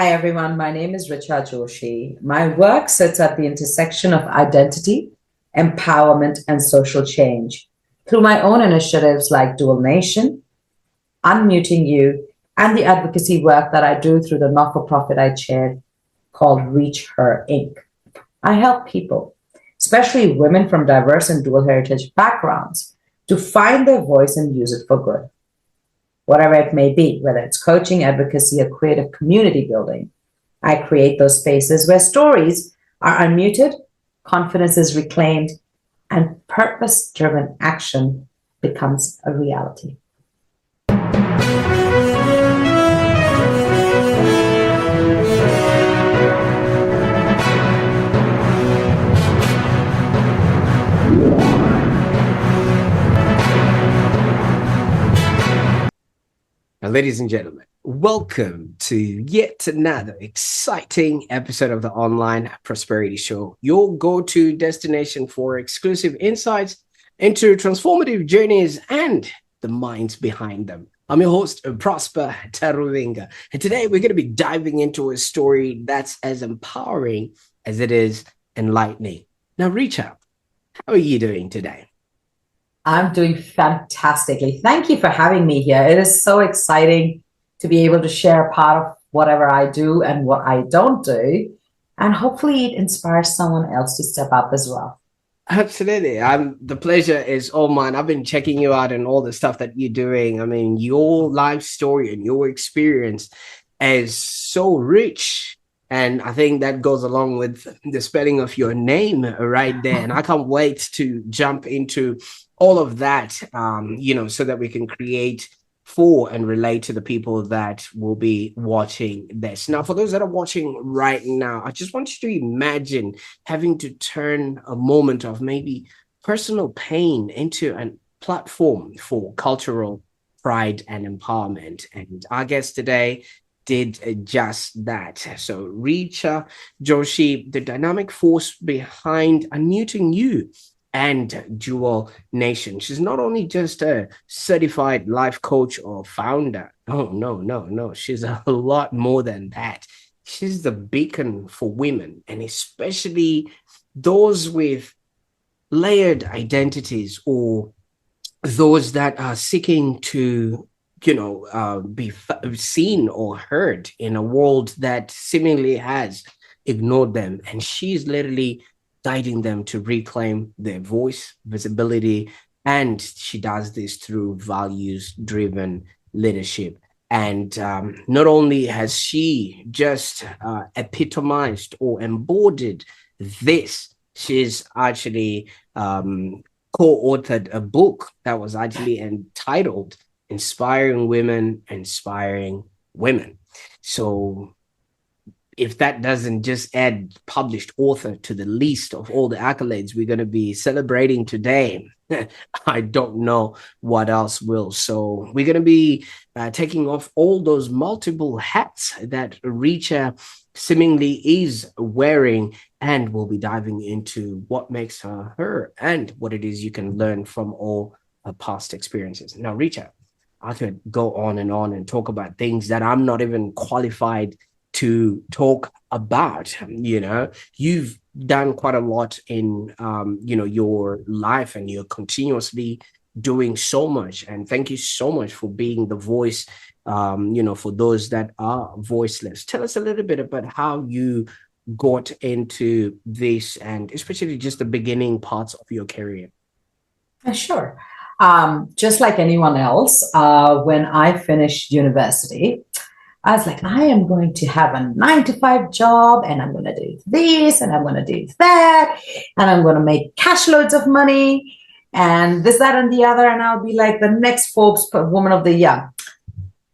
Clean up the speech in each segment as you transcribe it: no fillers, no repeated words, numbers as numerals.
Hi, everyone. My name is RichaJoshi. My work sits at the intersection of identity, empowerment, and social change through my own initiatives like Dual Nation, Unmuting You, and the advocacy work that I do through the not-for-profit I chair called Reach Her Inc. I help people, especially women from diverse and dual heritage backgrounds, to find their voice and use it for good, whatever it may be, whether it's coaching, advocacy, or creative community building. I create those spaces where stories are unmuted, confidence is reclaimed, and purpose driven action becomes a reality. Now, ladies and gentlemen, welcome to yet another exciting episode of the Online Prosperity Show, your go-to destination for exclusive insights into transformative journeys and the minds behind them. I'm your host, Prosper Taruvinga, and today we're going to be diving into a story that's as empowering as it is enlightening. Now, Richa, how are you doing today? I'm doing fantastically. Thank you for having me here. It is so exciting to be able to share a part of whatever I do and what I don't do. And hopefully it inspires someone else to step up as well. Absolutely. The pleasure is all mine. I've been checking you out and all the stuff that you're doing. I mean, your life story and your experience is so rich. And I think that goes along with the spelling of your name right there. And I can't wait to jump into all of that, so that we can create for and relate to the people that will be watching this. Now, for those that are watching right now, I just want you to imagine having to turn a moment of maybe personal pain into a platform for cultural pride and empowerment. And our guest today did just that. So RichaJoshi, the dynamic force behind Unmuting You and Dual Nation. She's not only just a certified life coach or founder. Oh, no. She's a lot more than that. She's the beacon for women, and especially those with layered identities or those that are seeking to be seen or heard in a world that seemingly has ignored them. And she's literally guiding them to reclaim their voice, visibility, and she does this through values-driven leadership. And not only has she just epitomized or embodied this, she's actually co-authored a book that was actually entitled Inspiring Women, Inspiring Women. So if that doesn't just add published author to the list of all the accolades we're going to be celebrating today, I don't know what else will. So we're going to be taking off all those multiple hats that Richa seemingly is wearing, and we'll be diving into what makes her her and what it is you can learn from all her past experiences. Now, Richa, I could go on and talk about things that I'm not even qualified to talk about. You've done quite a lot in your life, and you're continuously doing so much. And thank you so much for being the voice for those that are voiceless. Tell us a little bit about how you got into this, and especially just the beginning parts of your career. Sure. Just like anyone else, when I finished university, I was like, I am going to have a 9-to-5 job, and I'm going to do this, and I'm going to do that, and I'm going to make cash loads of money, and this, that, and the other, and I'll be like the next Forbes Woman of the Year.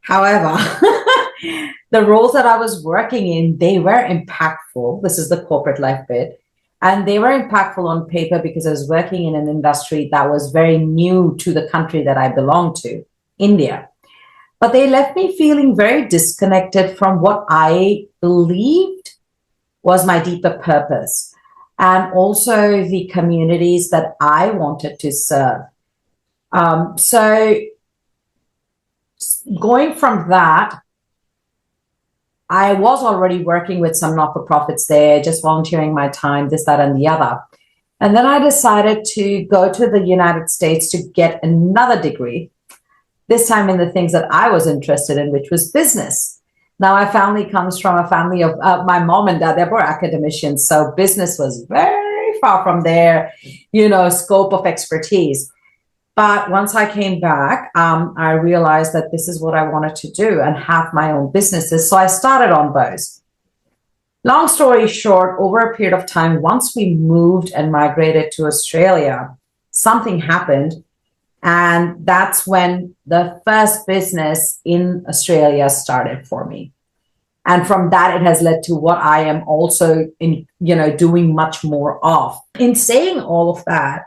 However, the roles that I was working in, they were impactful. This is the corporate life bit. And they were impactful on paper because I was working in an industry that was very new to the country that I belong to, India. But they left me feeling very disconnected from what I believed was my deeper purpose, and also the communities that I wanted to serve. So going from that, I was already working with some not-for-profits there, just volunteering my time, this, that, and the other. And then I decided to go to the United States to get another degree, this time in the things that I was interested in, which was business. Now, my family comes from a family of my mom and dad, they were academicians. So business was very far from their, scope of expertise. But once I came back, I realized that this is what I wanted to do and have my own businesses. So I started on those. Long story short, over a period of time, once we moved and migrated to Australia, something happened. And that's when the first business in Australia started for me. And from that, it has led to what I am also doing much more of. In saying all of that,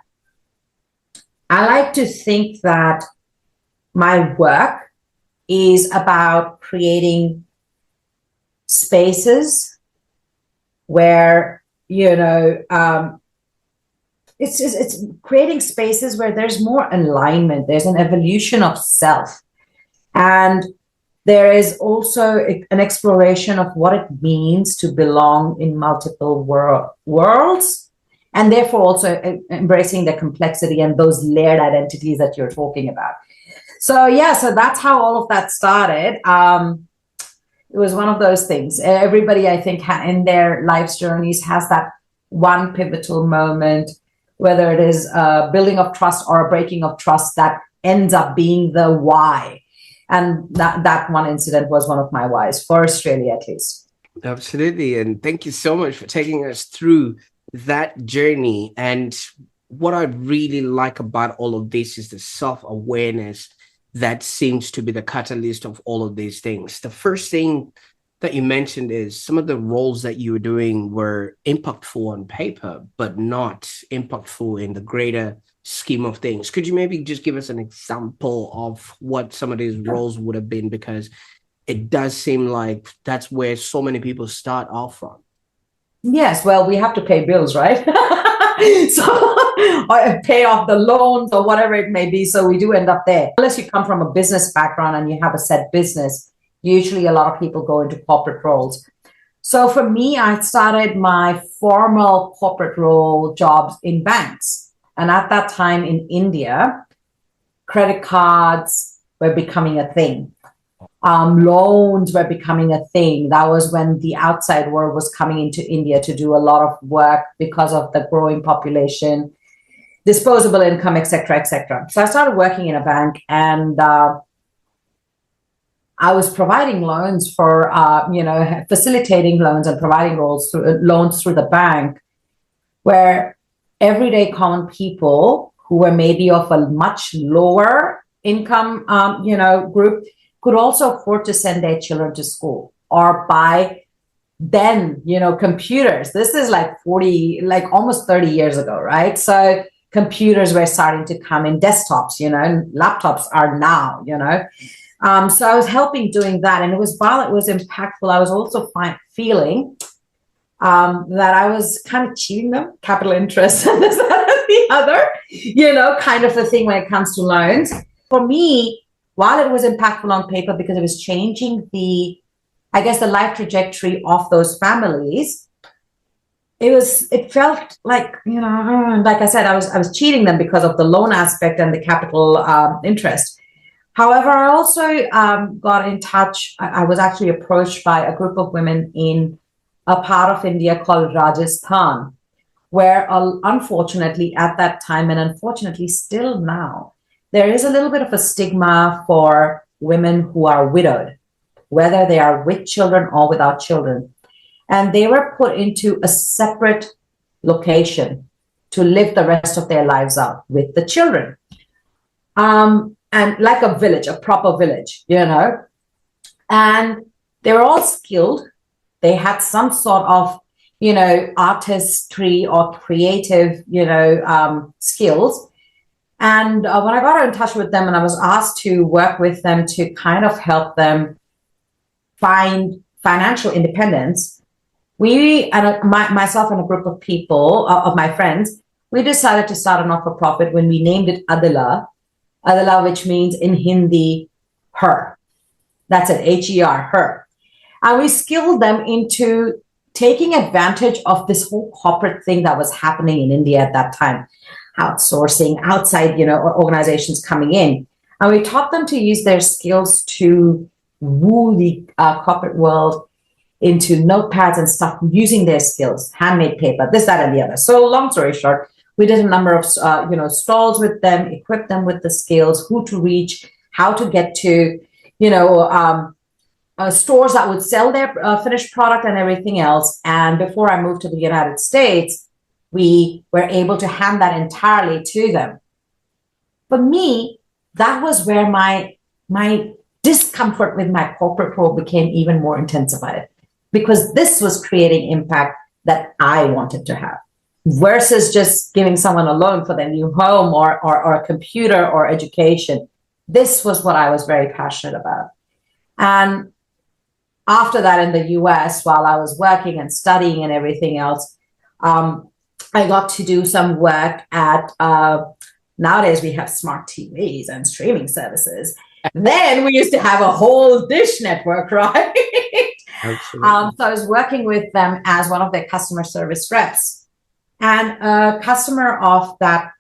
I like to think that my work is about creating spaces where, it's creating spaces where there's more alignment, there's an evolution of self. And there is also an exploration of what it means to belong in multiple worlds. And therefore also embracing the complexity and those layered identities that you're talking about. So that's how all of that started. It was one of those things. Everybody, I think, in their life's journeys has that one pivotal moment, whether it is a building of trust or a breaking of trust, that ends up being the why. And that one incident was one of my whys, for Australia at least. Absolutely. And thank you so much for taking us through that journey. And what I really like about all of this is the self-awareness that seems to be the catalyst of all of these things. The first thing that you mentioned is some of the roles that you were doing were impactful on paper, but not impactful in the greater scheme of things. Could you maybe just give us an example of what some of these roles would have been? Because it does seem like that's where so many people start off from. Yes, well, we have to pay bills, right? So, or pay off the loans or whatever it may be. So we do end up there. Unless you come from a business background and you have a set business, usually a lot of people go into corporate roles. So for me, I started my formal corporate role jobs in banks. And at that time in India, credit cards were becoming a thing. Loans were becoming a thing. That was when the outside world was coming into India to do a lot of work because of the growing population, disposable income, etc., etc. So I started working in a bank, and I was providing loans for, facilitating loans and providing loans through the bank, where everyday common people who were maybe of a much lower income, group could also afford to send their children to school or buy then, computers. This is almost 30 years ago, right? So computers were starting to come in, desktops, and laptops are now, So I was helping doing that. And while it was impactful, I was also feeling that I was kind of cheating them, capital interest and this, that, and the other, kind of the thing when it comes to loans. For me, while it was impactful on paper because it was changing the life trajectory of those families, it felt like, like I said, I was cheating them because of the loan aspect and the capital interest. However, I also got in touch. I was actually approached by a group of women in a part of India called Rajasthan, where unfortunately at that time, and unfortunately still now, there is a little bit of a stigma for women who are widowed, whether they are with children or without children. And they were put into a separate location to live the rest of their lives out with the children. And like a village, a proper village, And they were all skilled. They had some sort of, artistry or creative, skills. And when I got in touch with them and I was asked to work with them to kind of help them find financial independence, myself and a group of people, of my friends, we decided to start a not-for-profit when we named it Adila, which means in Hindi, her. That's it, Her, her. And we skilled them into taking advantage of this whole corporate thing that was happening in India at that time, outsourcing, outside, organizations coming in. And we taught them to use their skills to woo the corporate world into notepads and stuff using their skills, handmade paper, this, that, and the other. So long story short, we did a number of, stalls with them, equipped them with the skills, who to reach, how to get to, stores that would sell their finished product and everything else. And before I moved to the United States, we were able to hand that entirely to them. For me, that was where my discomfort with my corporate role became even more intensified, because this was creating impact that I wanted to have versus just giving someone a loan for their new home or a computer or education. This was what I was very passionate about. And after that, in the US, while I was working and studying and everything else, I got to do some work at, nowadays we have smart TVs and streaming services. Then we used to have a whole dish network, right? So I was working with them as one of their customer service reps. And a customer of that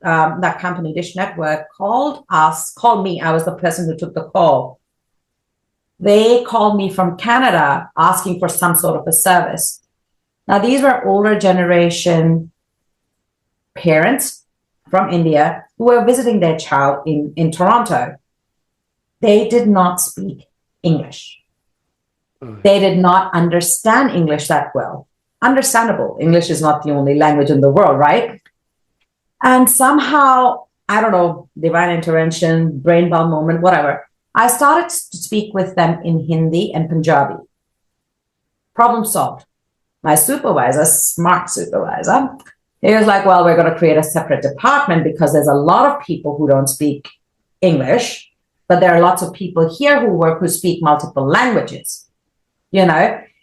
company, Dish Network, called me. I was the person who took the call. They called me from Canada asking for some sort of a service. Now, these were older generation parents from India who were visiting their child in Toronto. They did not speak English. They did not understand English that well. Understandable. English is not the only language in the world, right? And somehow, I don't know, divine intervention, brain bulb moment, whatever, I started to speak with them in Hindi and Punjabi. Problem solved. My supervisor, smart supervisor, he was like, well, we're going to create a separate department because there's a lot of people who don't speak English, but there are lots of people here who speak multiple languages,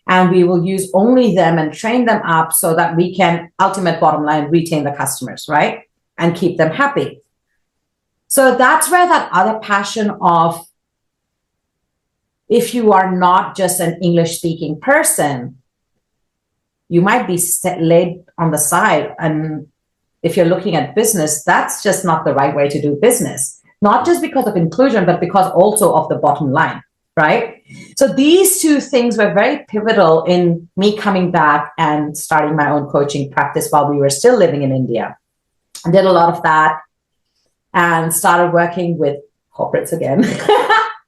and we will use only them and train them up so that we can, ultimate bottom line, retain the customers, right? And keep them happy. So that's where that other passion of, if you are not just an English speaking person, you might be laid on the side. And if you're looking at business, that's just not the right way to do business. Not just because of inclusion, but because also of the bottom line, right? So these two things were very pivotal in me coming back and starting my own coaching practice while we were still living in India. I did a lot of that and started working with corporates again,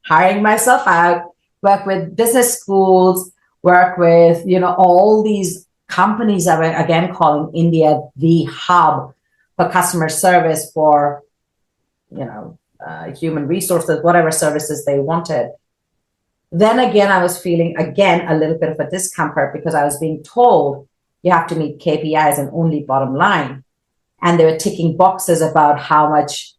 hiring myself out, work with business schools, work with, all these companies that were, again, calling India the hub for customer service, for, human resources, whatever services they wanted. Then again, I was feeling, a little bit of a discomfort because I was being told you have to meet KPIs and only bottom line. And they were ticking boxes about how much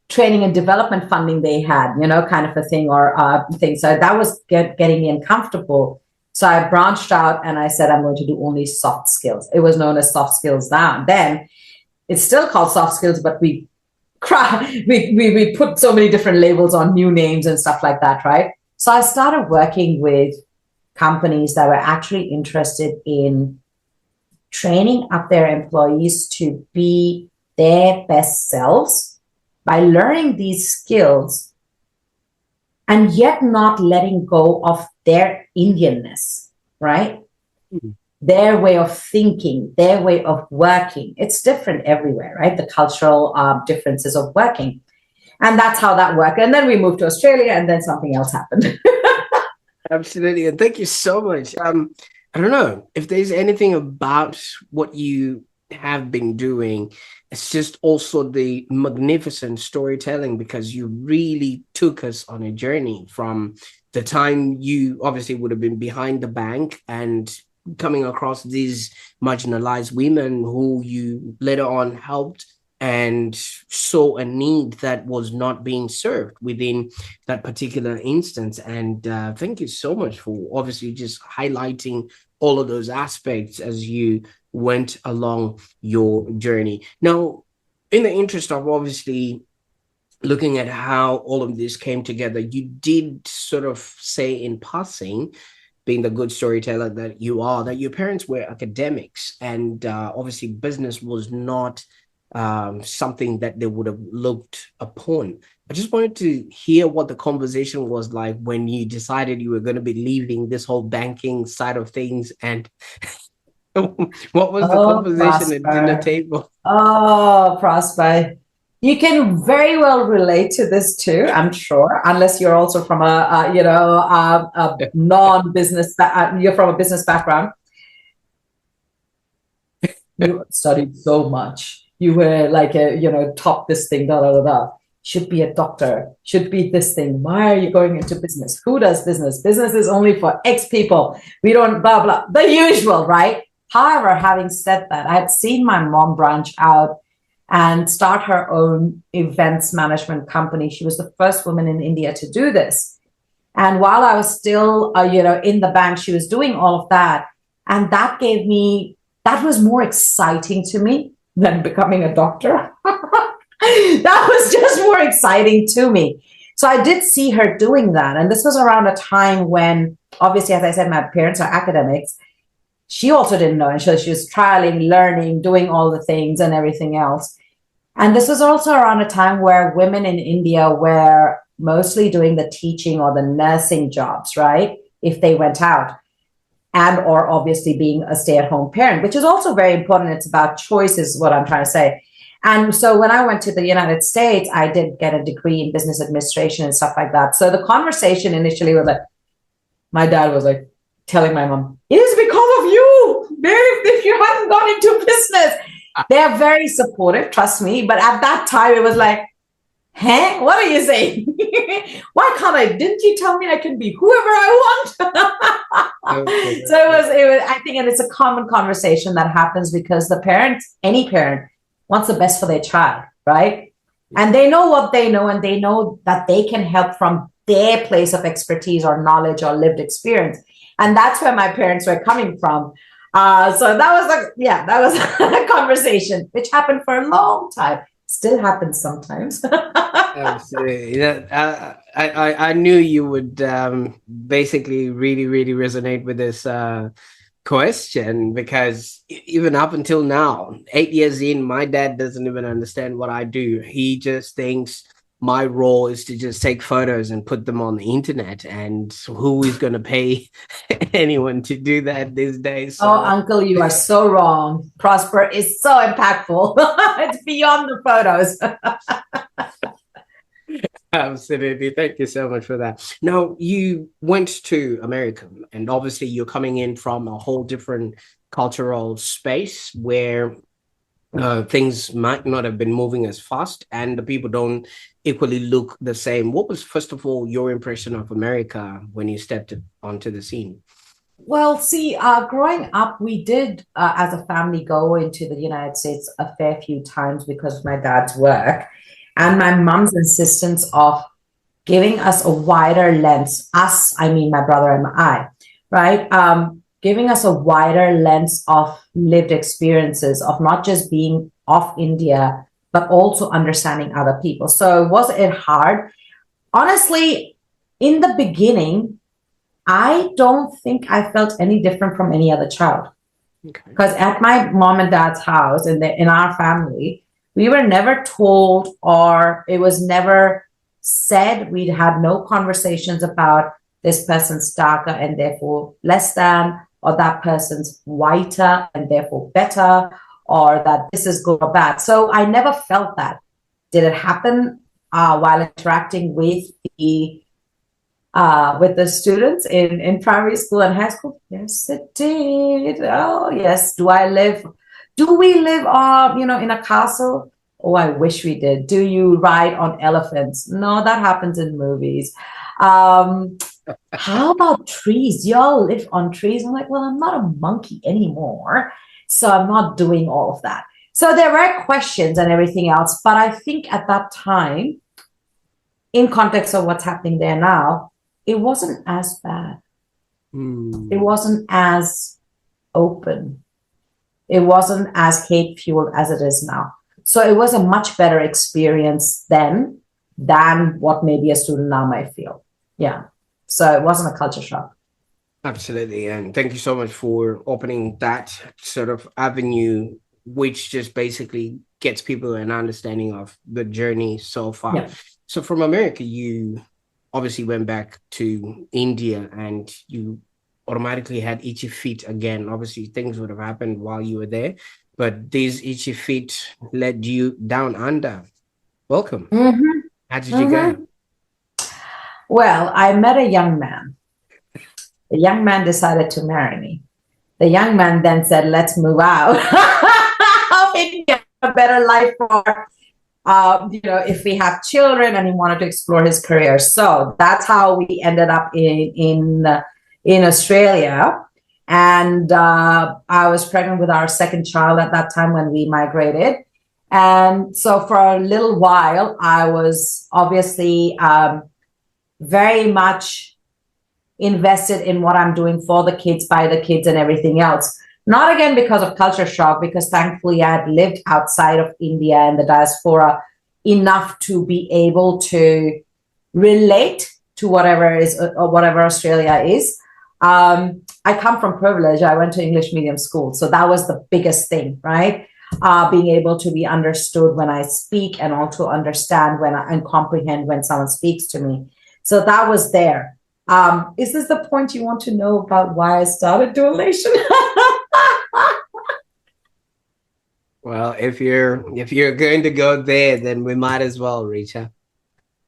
training and development funding they had, kind of a thing or thing. So that was getting me uncomfortable. So I branched out and I said, I'm going to do only soft skills. It was known as soft skills then. It's still called soft skills, but we put so many different labels on new names and stuff like that, right? So I started working with companies that were actually interested in training up their employees to be their best selves by learning these skills and yet not letting go of their Indianness, right? Mm-hmm. Their way of thinking, their way of working. It's different everywhere, right? The cultural differences of working. And that's how that worked. And then we moved to Australia and then something else happened. Absolutely. And thank you so much. I don't know if there's anything about what you have been doing. It's just also the magnificent storytelling, because you really took us on a journey from the time you obviously would have been behind the bank and coming across these marginalized women who you later on helped and saw a need that was not being served within that particular instance. And thank you so much for obviously just highlighting all of those aspects as you went along your journey. Now, in the interest of obviously looking at how all of this came together, you did sort of say in passing, being the good storyteller that you are, that your parents were academics, and obviously business was not something that they would have looked upon. I just wanted to hear what the conversation was like when you decided you were going to be leaving this whole banking side of things, and what was the Oh, conversation at dinner Prosper. table? Oh, Prosper. You can very well relate to this too, I'm sure, unless you're also from a non-business, you're from a business background. You studied so much. You were like top this thing, da da da da. Should be a doctor, should be this thing. Why are you going into business? Who does business? Business is only for X people. We don't, blah, blah, the usual, right? However, having said that, I had seen my mom branch out and start her own events management company. She was the first woman in India to do this. And while I was still, in the bank, she was doing all of that. And that was more exciting to me than becoming a doctor. That was just more exciting to me. So I did see her doing that. And this was around a time when, obviously, as I said, my parents are academics. She also didn't know. And so she was trialing, learning, doing all the things and everything else. And this was also around a time where women in India were mostly doing the teaching or the nursing jobs, right? If they went out. And or obviously being a stay-at-home parent, which is also very important. It's about choice, is what I'm trying to say. And so when I went to the United States, I did get a degree in business administration and stuff like that. So the conversation initially was like, my dad was like telling my mom, it is because of you, babe, if you hadn't gone into business. They're very supportive, trust me. But at that time, it was like, huh? What are you saying? Why can't I? Didn't you tell me I can be whoever I want? Okay. So it was, I think, and it's a common conversation that happens because the parents, any parent, wants the best for their child, right? And they know what they know, and they know that they can help from their place of expertise or knowledge or lived experience. And that's where my parents were coming from. So that was a conversation which happened for a long time. Still happens sometimes. Absolutely. I knew you would basically really, really resonate with this question, because even up until now, 8 years in, my dad doesn't even understand what I do. He just thinks my role is to just take photos and put them on the internet, and who is going to pay anyone to do that these days? So, oh, uncle, you are so wrong. Prosper is so impactful. It's beyond the photos. Absolutely. Thank you so much for that. Now, you went to America, and obviously you're coming in from a whole different cultural space where things might not have been moving as fast, and the people don't equally look the same. What was, first of all, your impression of America when you stepped onto the scene? Well, see, growing up, we did, as a family, go into the United States a fair few times because of my dad's work and my mom's insistence of giving us a wider lens. Us, I mean, my brother and I, right? Giving us a wider lens of lived experiences, of not just being of India, but also understanding other people. So was it hard? Honestly, in the beginning, I don't think I felt any different from any other child. Because at my mom and dad's house, in our family, we were never told, or it was never said. We'd had no conversations about this person's darker and therefore less than, or that person's whiter and therefore better, or that this is good or bad. So I never felt that. Did it happen while interacting with the students in primary school and high school? Yes, it did. Oh, yes. Do we live in a castle? Oh, I wish we did. Do you ride on elephants? No, that happens in movies. How about trees? Y'all live on trees? I'm like, well, I'm not a monkey anymore, so I'm not doing all of that. So there were questions and everything else, but I think at that time, in context of what's happening there now, it wasn't as bad. It wasn't as open. It wasn't as hate-fueled as it is now. So it was a much better experience then than what maybe a student now might feel. Yeah. So it wasn't a culture shock. Absolutely. And thank you so much for opening that sort of avenue, which just basically gets people an understanding of the journey so far. Yeah. So from America, you obviously went back to India and you automatically had itchy feet again. Obviously, things would have happened while you were there, but these itchy feet led you down under. Welcome. Mm-hmm. How did you Mm-hmm. go? Well, I met a young man. The young man decided to marry me. The young man then said, let's move out of India, a better life for, if we have children, and he wanted to explore his career. So that's how we ended up in Australia. And I was pregnant with our second child at that time when we migrated. And so for a little while, I was obviously very much invested in what I'm doing for the kids, by the kids, and everything else. Not again because of culture shock, because thankfully I had lived outside of India and the diaspora enough to be able to relate to whatever is or whatever Australia is. I come from privilege. I went to English medium school, so that was the biggest thing, right? Being able to be understood when I speak, and also understand and comprehend when someone speaks to me. So that was there. Is this the point you want to know about why I started Dualation? Well, if you're going to go there, then we might as well, Richa.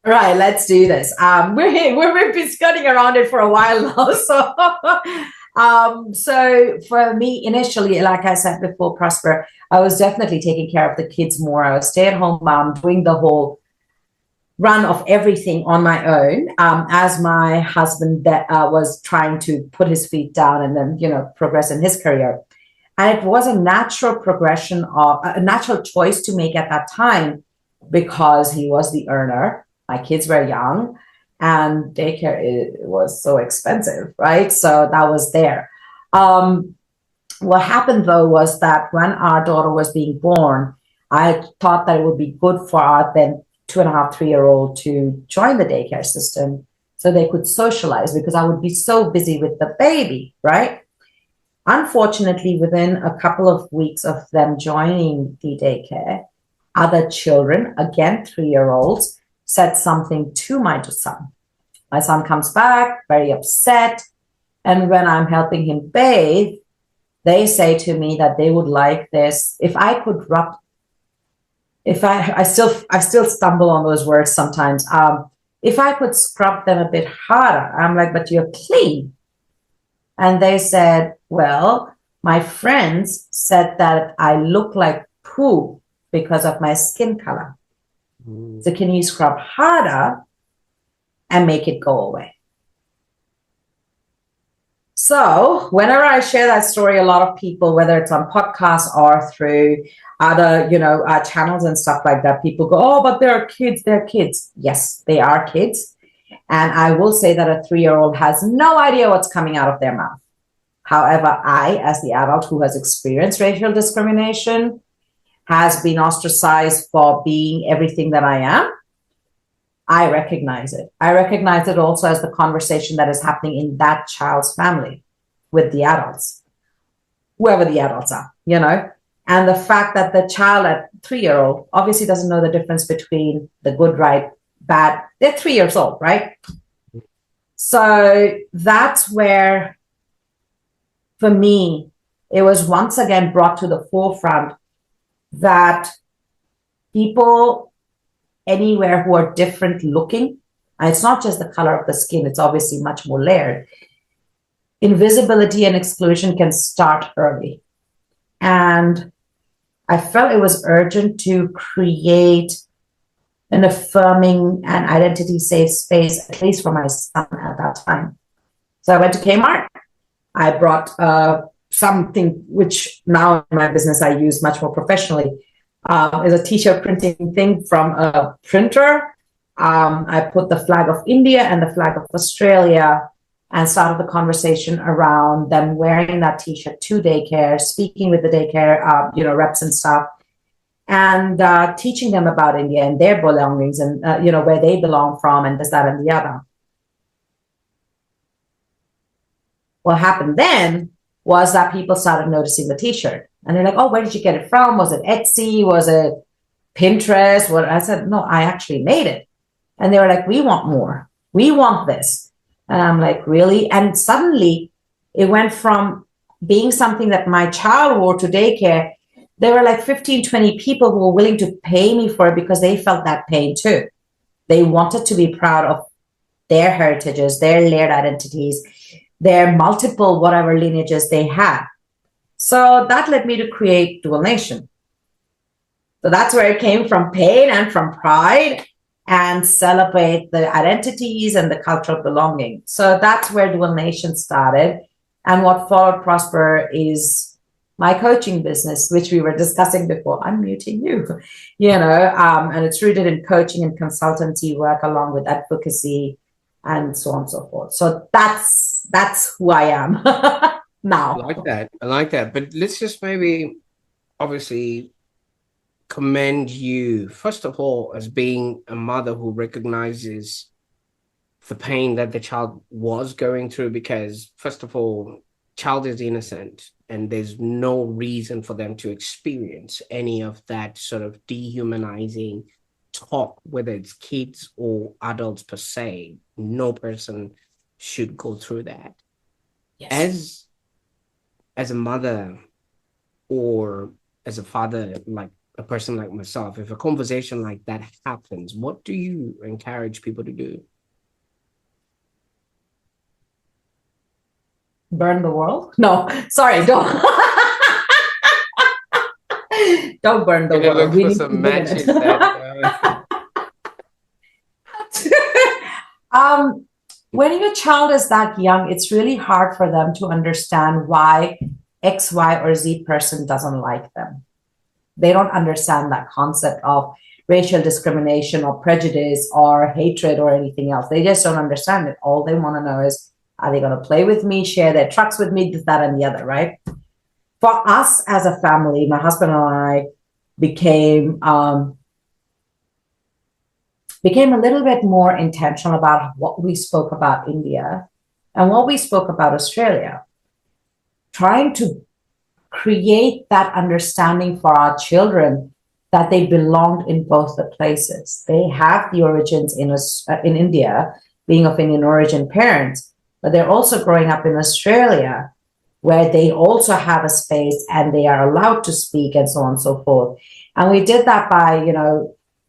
Right, let's do this. We've been skirting around it for a while now. So for me, initially, like I said before, Prosper, I was definitely taking care of the kids more. I was stay-at-home mom, doing the whole run of everything on my own, as my husband that was trying to put his feet down and then progress in his career. And it was a natural progression, of a natural choice to make at that time, because he was the earner, my kids were young, and daycare was so expensive, right? So that was there. What happened though was that when our daughter was being born, I thought that it would be good for our then 2.5, 3-year-old to join the daycare system so they could socialize, because I would be so busy with the baby, right? Unfortunately, within a couple of weeks of them joining the daycare, other children, again 3-year-olds, said something to my son. My son comes back very upset, and when I'm helping him bathe, they say to me that they would like this. If I could rub, I still stumble on those words sometimes. If I could scrub them a bit harder, I'm like, but you're clean. And they said, well, my friends said that I look like poo because of my skin color. So can you scrub harder and make it go away? So whenever I share that story, a lot of people, whether it's on podcasts or through other, channels and stuff like that, people go, oh, but they're kids. They're kids. Yes, they are kids. And I will say that a 3-year-old has no idea what's coming out of their mouth. However, I, as the adult who has experienced racial discrimination, has been ostracized for being everything that I am, I recognize it. I recognize it also as the conversation that is happening in that child's family with the adults, whoever the adults are, And the fact that the child at 3-year-old obviously doesn't know the difference between the good, right, bad. They're 3 years old, right? So that's where, for me, it was once again brought to the forefront that people anywhere who are different looking, and it's not just the color of the skin, it's obviously much more layered. Invisibility and exclusion can start early. And I felt it was urgent to create an affirming and identity safe space, at least for my son at that time. So I went to Kmart. I brought something which now in my business I use much more professionally, is a t-shirt printing thing from a printer. I put the flag of India and the flag of Australia and started the conversation around them wearing that t-shirt to daycare, speaking with the daycare, reps and stuff. and teaching them about India and their belongings and, where they belong from and this, that, and the other. What happened then was that people started noticing the t-shirt and they're like, oh, where did you get it from? Was it Etsy? Was it Pinterest? What? I said, no, I actually made it. And they were like, we want more. We want this. And I'm like, really? And suddenly it went from being something that my child wore to daycare. There were like 15, 20 people who were willing to pay me for it because they felt that pain too. They wanted to be proud of their heritages, their layered identities, their multiple whatever lineages they had. So that led me to create Dual Nation. So that's where it came from, pain and from pride, and celebrate the identities and the cultural belonging. So that's where Dual Nation started. And what followed Prosper is my coaching business, which we were discussing before. I'm muting you, and it's rooted in coaching and consultancy work along with advocacy and so on and so forth. So that's who I am now. I like that. But let's just maybe obviously commend you, first of all, as being a mother who recognizes the pain that the child was going through, because first of all, child is innocent and there's no reason for them to experience any of that sort of dehumanizing talk, whether it's kids or adults per se. No person should go through that. Yes. As a mother or as a father, like a person like myself, if a conversation like that happens, what do you encourage people to do? Burn the world? No, sorry, don't. Don't burn the world. We need some matches. When your child is that young, it's really hard for them to understand why X, Y, or Z person doesn't like them. They don't understand that concept of racial discrimination or prejudice or hatred or anything else. They just don't understand it. All they want to know is, are they going to play with me, share their trucks with me, this, that, and the other, right? For us as a family, my husband and I became a little bit more intentional about what we spoke about India and what we spoke about Australia, trying to create that understanding for our children that they belonged in both the places. They have the origins in India, being of Indian origin parents, but they're also growing up in Australia, where they also have a space and they are allowed to speak and so on and so forth. And we did that by,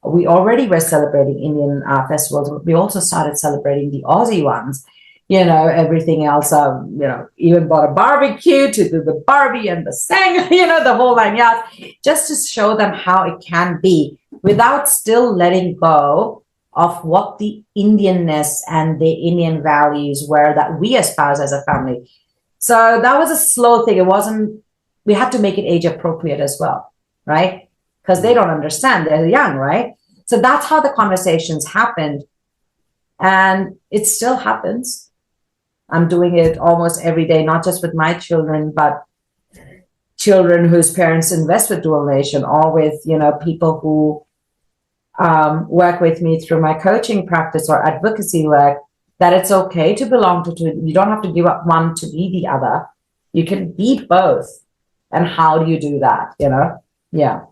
we already were celebrating Indian festivals. We also started celebrating the Aussie ones, everything else, even bought a barbecue to do the Barbie and the sang, the whole 9 yards, just to show them how it can be without still letting go of what the Indianness and the Indian values were that we espouse as a family. So that was a slow thing. We had to make it age appropriate as well, right? Because they don't understand, they're young, right? So that's how the conversations happened. And it still happens. I'm doing it almost every day, not just with my children, but children whose parents invest with Dual Nation, or with, people who work with me through my coaching practice or advocacy work, that it's okay to belong to two. You don't have to give up one to be the other. You can be both. And how do you do that? Yeah.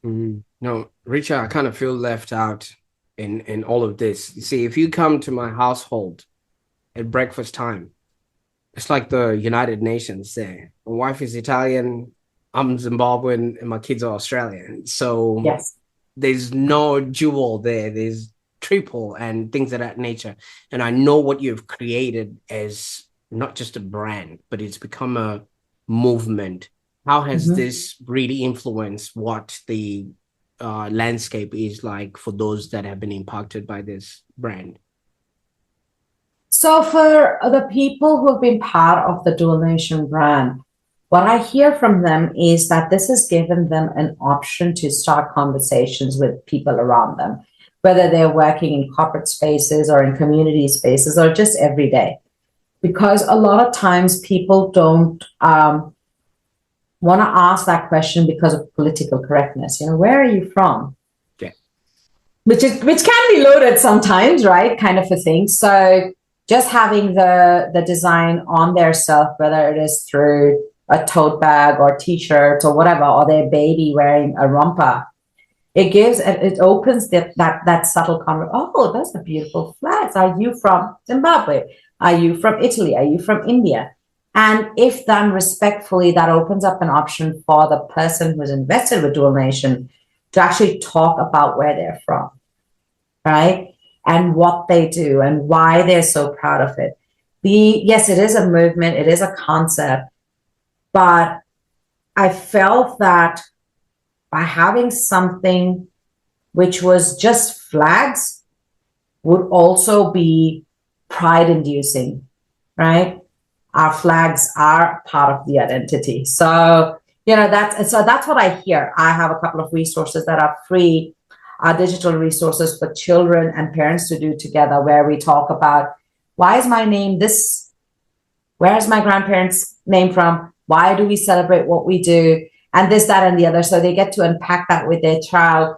Mm-hmm. No, Richa, I kind of feel left out in all of this. You see, if you come to my household at breakfast time, it's like the United Nations there. My wife is Italian, I'm Zimbabwean, and my kids are Australian. So yes, there's no dual there. There's triple and things of that nature. And I know what you've created as not just a brand, but it's become a movement. How has this really influenced what the landscape is like for those that have been impacted by this brand? So for the people who have been part of the Dual Nation brand, what I hear from them is that this has given them an option to start conversations with people around them, whether they're working in corporate spaces or in community spaces or just every day. Because a lot of times people don't want to ask that question because of political correctness. Where are you from? Yeah. Which can be loaded sometimes, right? Kind of a thing. So just having the design on their self, whether it is through a tote bag or t-shirt or whatever, or their baby wearing a romper, it opens that subtle comment. Oh, those are beautiful flags. Are you from Zimbabwe? Are you from Italy? Are you from India? And if done respectfully, that opens up an option for the person who's invested with dual nation to actually talk about where they're from, right? And what they do and why they're so proud of it. Yes, it is a movement, it is a concept, but I felt that by having something which was just flags would also be pride inducing, right? Our flags are part of the identity. So, that's what I hear. I have a couple of resources that are free, digital resources for children and parents to do together, where we talk about, why is my name this? Where is my grandparents' name from? Why do we celebrate what we do? And this, that, and the other. So they get to unpack that with their child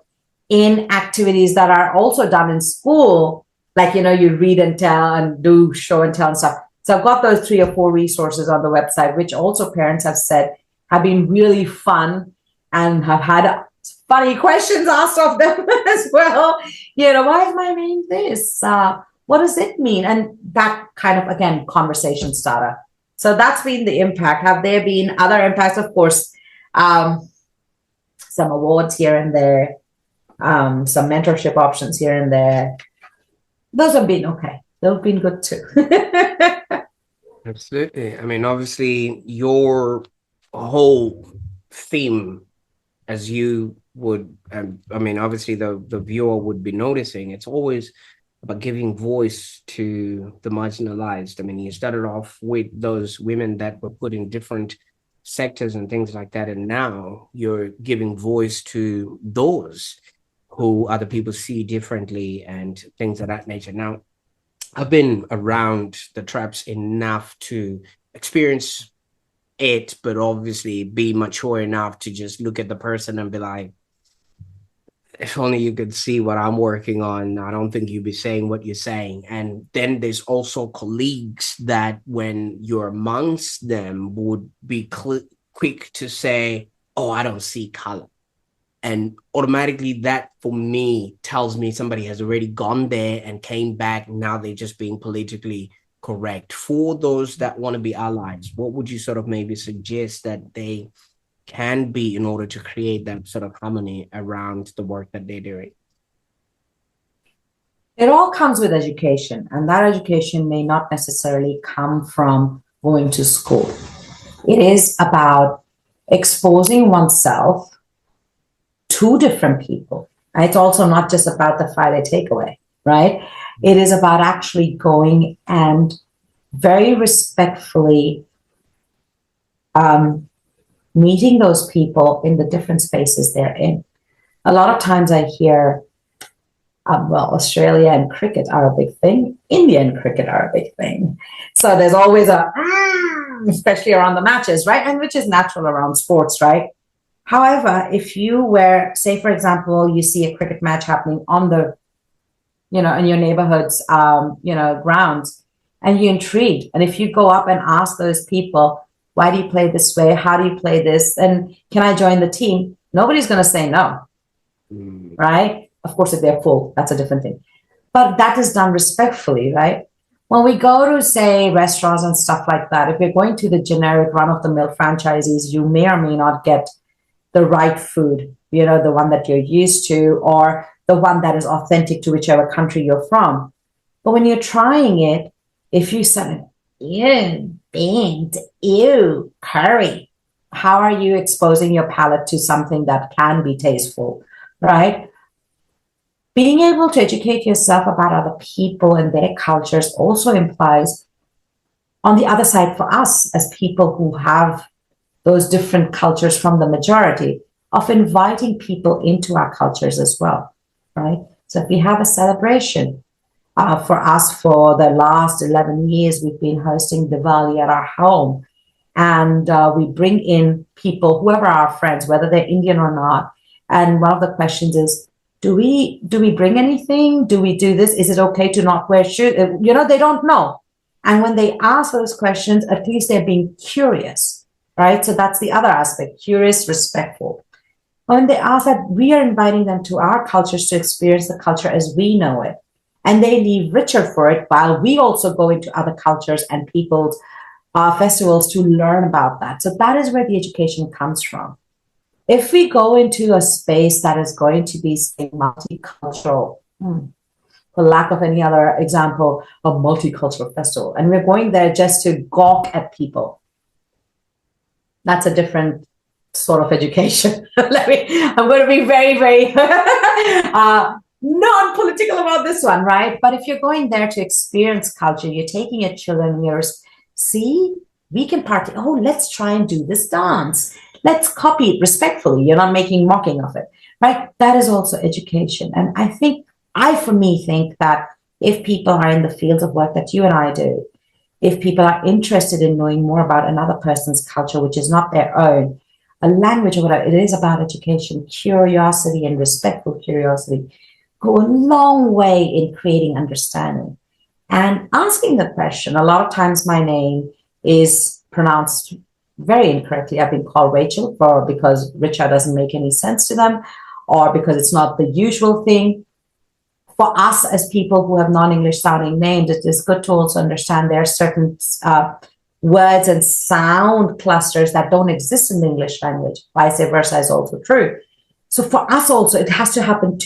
in activities that are also done in school. Like, you read and tell and do show and tell and stuff. So I've got those 3 or 4 resources on the website, which also parents have said have been really fun and have had funny questions asked of them as well. Why is my name this? What does it mean? And that kind of, again, conversation starter. So that's been the impact. Have there been other impacts? Of course, some awards here and there, some mentorship options here and there. Those have been okay. They've been good too. Absolutely. I mean, obviously, your whole theme, as you would, obviously, the viewer would be noticing, it's always about giving voice to the marginalized. I mean, you started off with those women that were put in different sectors and things like that, and now you're giving voice to those who other people see differently and things of that nature. Now, I've been around the tribes enough to experience it, but obviously be mature enough to just look at the person and be like, if only you could see what I'm working on, I don't think you'd be saying what you're saying. And then there's also colleagues that when you're amongst them would be quick to say, oh, I don't see color. And automatically that, for me, tells me somebody has already gone there and came back. Now they're just being politically correct. For those that want to be allies, what would you sort of maybe suggest that they can be in order to create that sort of harmony around the work that they're doing? It all comes with education, and that education may not necessarily come from going to school. It is about exposing oneself to different people. It's also not just about the Friday takeaway, right? It is about actually going and very respectfully meeting those people in the different spaces they're in. A lot of times I hear, Australia and cricket are a big thing. India and cricket are a big thing. So there's always especially around the matches, right? And which is natural around sports, right? However, if you were, say, for example, you see a cricket match happening on the, in your neighborhood's, grounds, and you're intrigued. And if you go up and ask those people, why do you play this way? How do you play this? And can I join the team? Nobody's going to say no, right? Of course, if they're full, that's a different thing. But that is done respectfully, right? When we go to, say, restaurants and stuff like that, if you're going to the generic run-of-the-mill franchisees, you may or may not get the right food, the one that you're used to, or the one that is authentic to whichever country you're from. But when you're trying it, if you said, beans, curry, how are you exposing your palate to something that can be tasteful, right? Being able to educate yourself about other people and their cultures also implies, on the other side, for us as people who have those different cultures from the majority, of inviting people into our cultures as well, right? So if we have a celebration, for us, for the last 11 years, we've been hosting Diwali at our home. and we bring in people, whoever are our friends, whether they're Indian or not. And one of the questions is, do we bring anything? Do we do this? Is it okay to not wear shoes? They don't know. And when they ask those questions, at least they're being curious, right? So that's the other aspect, curious, respectful. When they ask that, we are inviting them to our cultures to experience the culture as we know it. And they leave richer for it, while we also go into other cultures and people's festivals to learn about that. So that is where the education comes from. If we go into a space that is going to be, say, multicultural, for lack of any other example, a multicultural festival, and we're going there just to gawk at people, that's a different sort of education. I'm going to be very, very non-political about this one, right? But if you're going there to experience culture, you're taking your children, see, we can party. Oh, let's try and do this dance. Let's copy it respectfully. You're not making mocking of it, right? That is also education. And I for me think that if people are in the fields of work that you and I do, if people are interested in knowing more about another person's culture, which is not their own, a language or whatever, it is about education, curiosity, and respectful curiosity go a long way in creating understanding. And asking the question, a lot of times my name is pronounced very incorrectly. I've been called Rachel because Richa doesn't make any sense to them, or because it's not the usual thing. For us as people who have non-English sounding names, it is good to also understand there are certain words and sound clusters that don't exist in the English language. Vice versa is also true. So for us also, it has to happen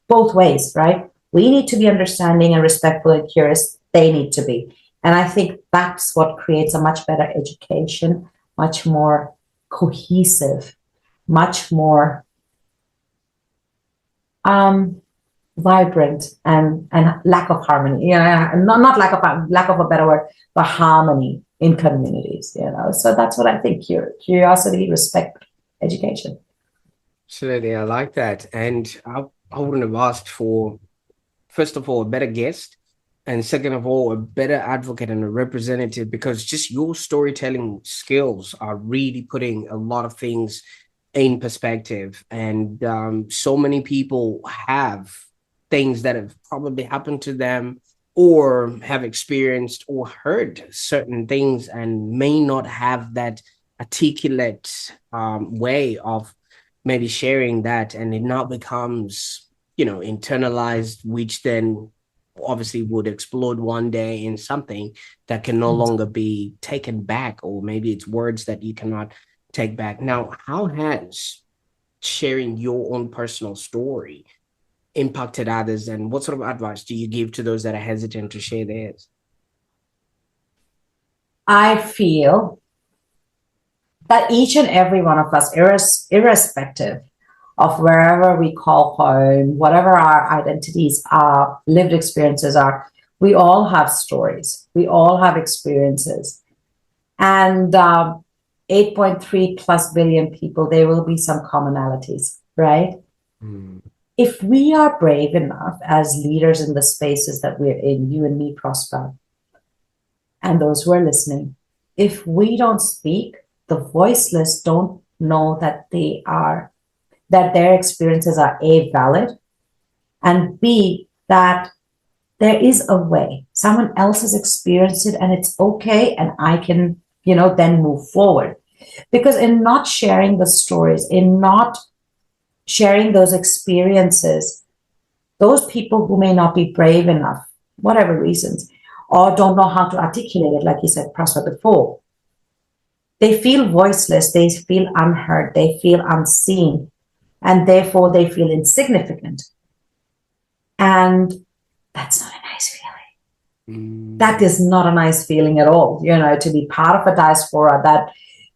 both ways, right? We need to be understanding and respectful and curious. They need to be. And I think that's what creates a much better education, much more cohesive, much more vibrant and lack of harmony. Not lack of a better word, but harmony in communities. So that's what I think. Curiosity, respect, education. Absolutely, I like that. And I wouldn't have asked for, first of all, a better guest, and second of all, a better advocate and a representative, because just your storytelling skills are really putting a lot of things in perspective. And so many people have things that have probably happened to them, or have experienced or heard certain things, and may not have that articulate way of maybe sharing that, and it now becomes internalized, which then obviously would explode one day in something that can no longer be taken back, or maybe it's words that you cannot take back. Now, how has sharing your own personal story impacted others, and what sort of advice do you give to those that are hesitant to share theirs? I feel that each and every one of us, irrespective of wherever we call home, whatever our identities, our lived experiences are, we all have stories. We all have experiences. And 8.3 plus billion people, there will be some commonalities, right? If we are brave enough as leaders in the spaces that we're in, you and me, Prosper, and those who are listening, if we don't speak, the voiceless don't know that their experiences are A, valid, and B, that there is a way. Someone else has experienced it and it's okay, and I can, then move forward. Because in not sharing the stories, in not sharing those experiences, those people who may not be brave enough, whatever reasons, or don't know how to articulate it, like you said, Prosper, before, they feel voiceless, they feel unheard, they feel unseen, and therefore they feel insignificant. And that's not a nice feeling. That is not a nice feeling at all, to be part of a diaspora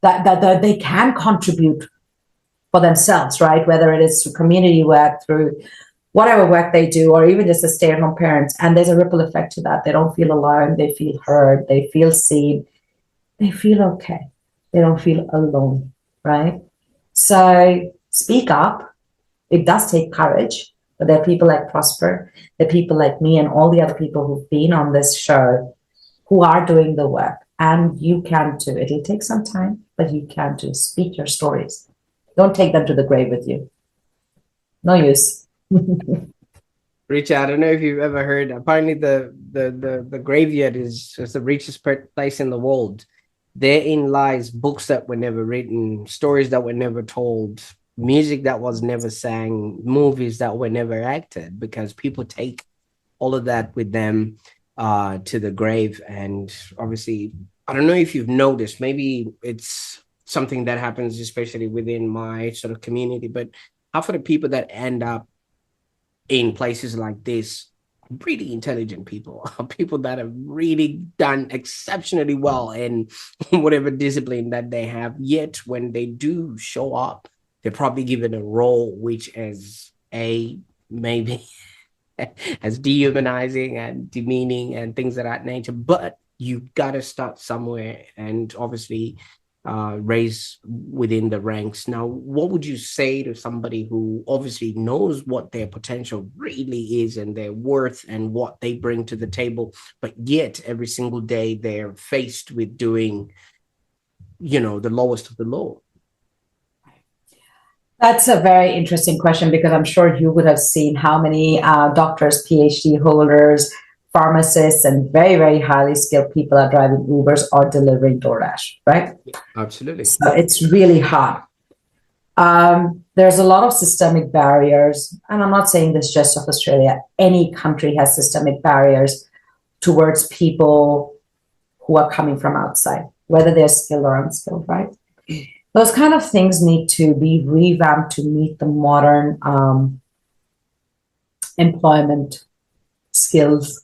that they can contribute for themselves, right? Whether it is through community work, through whatever work they do, or even just as stay-at-home parents. And there's a ripple effect to that. They don't feel alone. They feel heard. They feel seen. They feel okay. They don't feel alone, right? So speak up. It does take courage, but there are people like Prosper, there are people like me, and all the other people who've been on this show who are doing the work. And you can too. It'll take some time, but you can too. Speak your stories. Don't take them to the grave with you. No use. Richa, I don't know if you've ever heard. Apparently, the graveyard is the richest place in the world. Therein lies books that were never written, stories that were never told, music that was never sang, movies that were never acted, because people take all of that with them to the grave. And obviously, I don't know if you've noticed, maybe it's something that happens especially within my sort of community, but half of the people that end up in places like this, really intelligent people, people that have really done exceptionally well in whatever discipline that they have. Yet when they do show up, they're probably given a role which is a maybe as dehumanizing and demeaning and things of that nature. But you got to start somewhere, and obviously raise within the ranks. Now, what would you say to somebody who obviously knows what their potential really is and their worth and what they bring to the table, but yet every single day they're faced with doing, the lowest of the low? That's a very interesting question, because I'm sure you would have seen how many doctors, PhD holders, pharmacists, and very, very highly skilled people are driving Ubers or delivering DoorDash, right? Absolutely. So it's really hard. There's a lot of systemic barriers, and I'm not saying this just of Australia. Any country has systemic barriers towards people who are coming from outside, whether they're skilled or unskilled, right? Those kind of things need to be revamped to meet the modern employment skills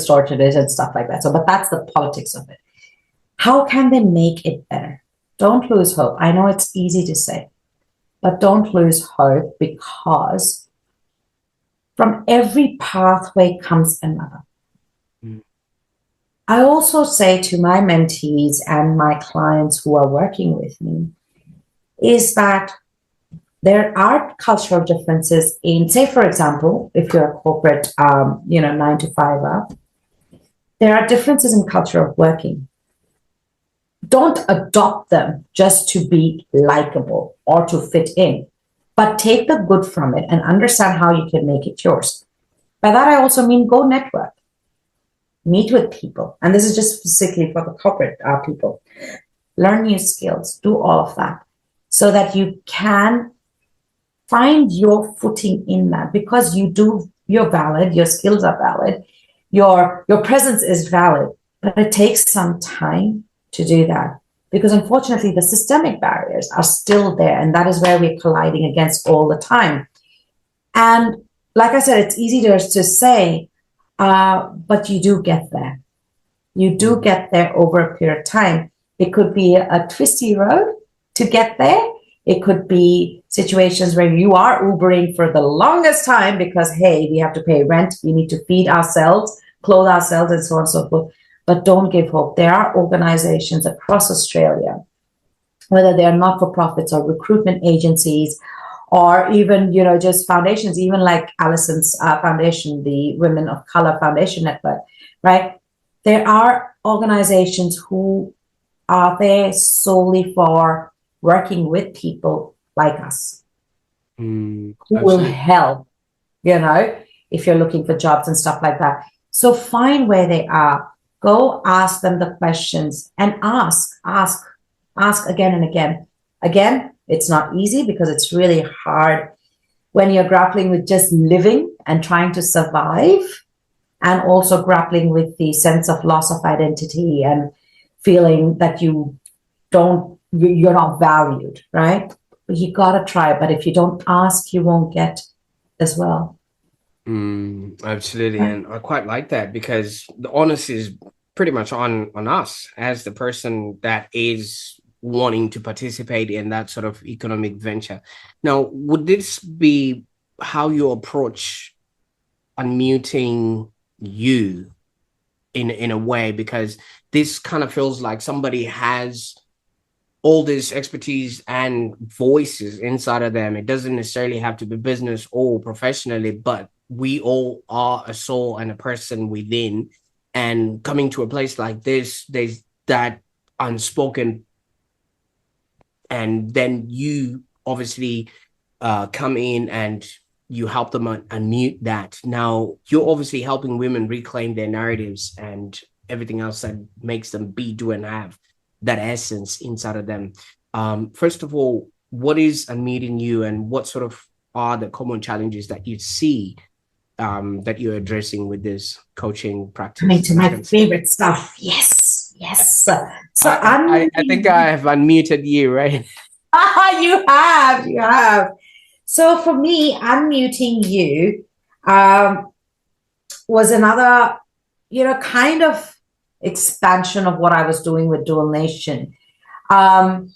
shortages and stuff like that. So, but that's the politics of it. How can they make it better? Don't lose hope. I know it's easy to say, but don't lose hope, because from every pathway comes another. I also say to my mentees and my clients who are working with me is that there are cultural differences in, say, for example, if you're a corporate, 9 to 5, there are differences in culture of working. Don't adopt them just to be likable or to fit in, but take the good from it and understand how you can make it yours. By that, I also mean go network, meet with people. And this is just specifically for the corporate people. Learn new skills, do all of that so that you can find your footing in that, because you're valid, your skills are valid, your presence is valid, but it takes some time to do that, because unfortunately the systemic barriers are still there, and that is where we're colliding against all the time. And like I said, it's easy to say, but you do get there. You do get there over a period of time. It could be a twisty road to get there. It could be situations where you are Ubering for the longest time because, hey, we have to pay rent, we need to feed ourselves, clothe ourselves, and so on and so forth. But don't give hope. There are organizations across Australia, whether they are not-for-profits or recruitment agencies, or even, just foundations, even like Alison's foundation, the Women of Color Foundation Network, right? There are organizations who are there solely for working with people like us, who will help, if you're looking for jobs and stuff like that. So find where they are, go ask them the questions, and ask again and again. Again, it's not easy because it's really hard when you're grappling with just living and trying to survive, and also grappling with the sense of loss of identity and feeling that you're not valued, right? But you gotta try. But if you don't ask, you won't get as well. Absolutely. And I quite like that, because the onus is pretty much on us as the person that is wanting to participate in that sort of economic venture. Now, would this be how you approach unmuting you in a way? Because this kind of feels like somebody has all this expertise and voices inside of them. It doesn't necessarily have to be business or professionally, but we all are a soul and a person within. And coming to a place like this, there's that unspoken, and then you obviously come in and you help them unmute that. Now you're obviously helping women reclaim their narratives and everything else that makes them be, do, and have that essence inside of them. First of all, what is unmuting you, and what sort of are the common challenges that you see that you're addressing with this coaching Coming practice? to my favorite stuff. Yes, yes. So I think I have unmuted you, right? You have. So for me, unmuting you was another, kind of expansion of what I was doing with Dual Nation. And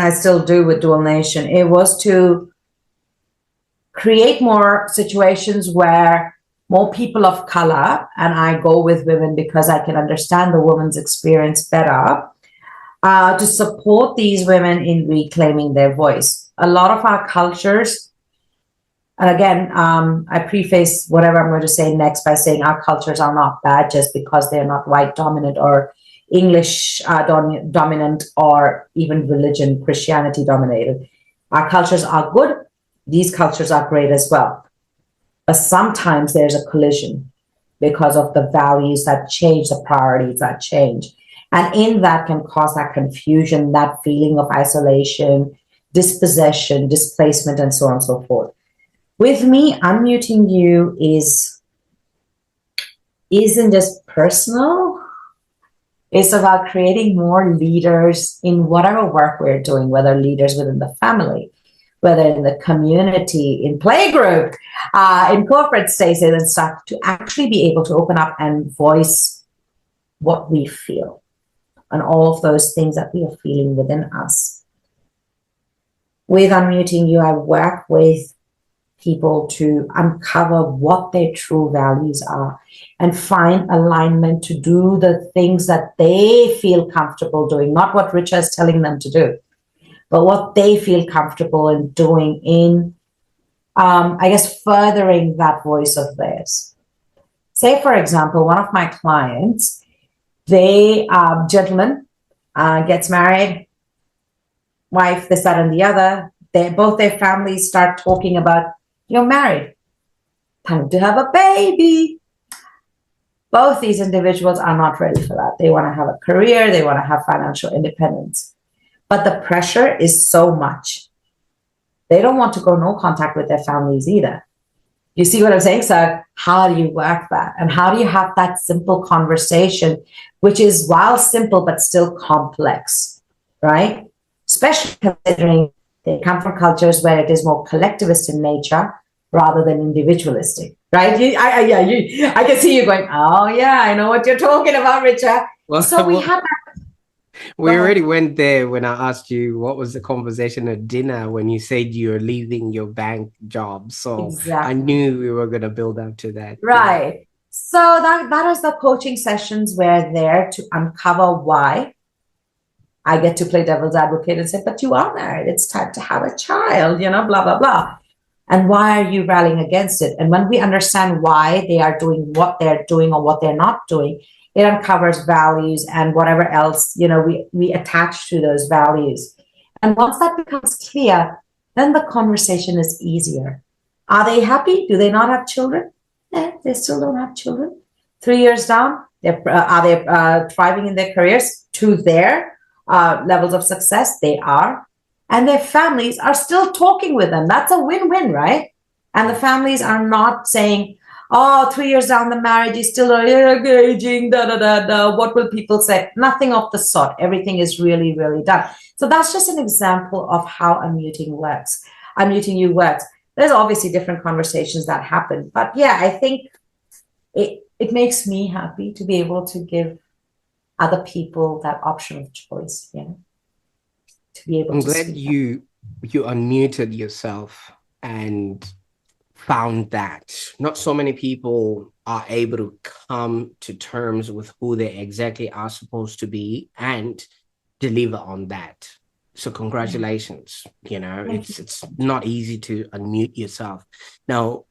I still do with Dual Nation. It was to create more situations where more people of color, and I go with women because I can understand the woman's experience better, to support these women in reclaiming their voice. A lot of our cultures, and again, I preface whatever I'm going to say next by saying our cultures are not bad just because they're not white dominant or English dominant or even religion, Christianity dominated. Our cultures are good. These cultures are great as well. But sometimes there's a collision because of the values that change, the priorities that change. And in that can cause that confusion, that feeling of isolation, dispossession, displacement, and so on and so forth. With me, unmuting you isn't just personal. It's about creating more leaders in whatever work we're doing, whether leaders within the family, whether in the community, in playgroup, in corporate spaces and stuff, to actually be able to open up and voice what we feel and all of those things that we are feeling within us. With unmuting you, I work with people to uncover what their true values are and find alignment to do the things that they feel comfortable doing, not what Richa is telling them to do, but what they feel comfortable in doing in, furthering that voice of theirs. Say, for example, one of my clients, gentleman, gets married, wife, this, that, and the other. Both their families start talking about, you're married, time to have a baby. Both these individuals are not ready for that. They want to have a career. They want to have financial independence. But the pressure is so much. They don't want to go no contact with their families either. You see what I'm saying? So how do you work that? And how do you have that simple conversation, which is, while simple, but still complex, right? Especially considering they come from cultures where it is more collectivist in nature rather than individualistic, right? I can see you going, oh yeah, I know what you're talking about, Richa. Well, So we have we already went there when I asked you what was the conversation at dinner when you said you're leaving your bank job. So I knew we were going to build up to that. Right. Yeah. So that is the coaching sessions were there to uncover why. I get to play devil's advocate and say, but you are married. It's time to have a child, blah, blah, blah. And why are you rallying against it? And when we understand why they are doing what they're doing or what they're not doing, it uncovers values and whatever else, we attach to those values. And once that becomes clear, then the conversation is easier. Are they happy? Do they not have children? They still don't have children. 3 years down, are they thriving in their careers to their levels of success? They are. And their families are still talking with them. That's a win-win, right? And the families are not saying, oh, 3 years down the marriage is still engaging, what will people say? Nothing of the sort. Everything is really, really done. So that's just an example of how unmuting works. Unmuting you works. There's obviously different conversations that happen. But yeah, I think it makes me happy to be able to give other people that option of choice, to be able I'm to glad you unmuted yourself and found that not so many people are able to come to terms with who they exactly are supposed to be and deliver on that. So congratulations. It's not easy to unmute yourself. Now,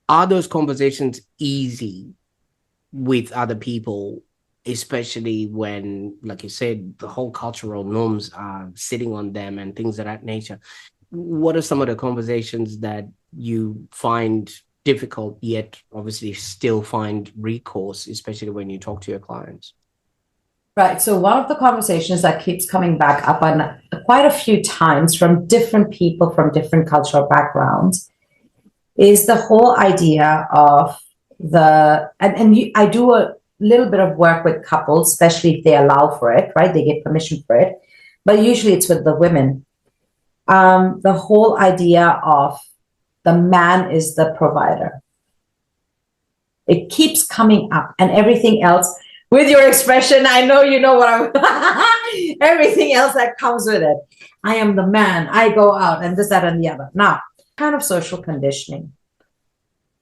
are those conversations easy with other people especially when, like you said, the whole cultural norms are sitting on them and things of that nature. What are some of the conversations that you find difficult, yet obviously still find recourse, especially when you talk to your clients? Right. So one of the conversations that keeps coming back up on quite a few times from different people from different cultural backgrounds is the whole idea of I do a little bit of work with couples, especially if they allow for it, right? They get permission for it. But usually it's with the women. The whole idea of the man is the provider. It keeps coming up, and everything else with your expression, I know you know what I'm everything else that comes with it. I am the man, I go out, and this, that, and the other. Now, kind of social conditioning,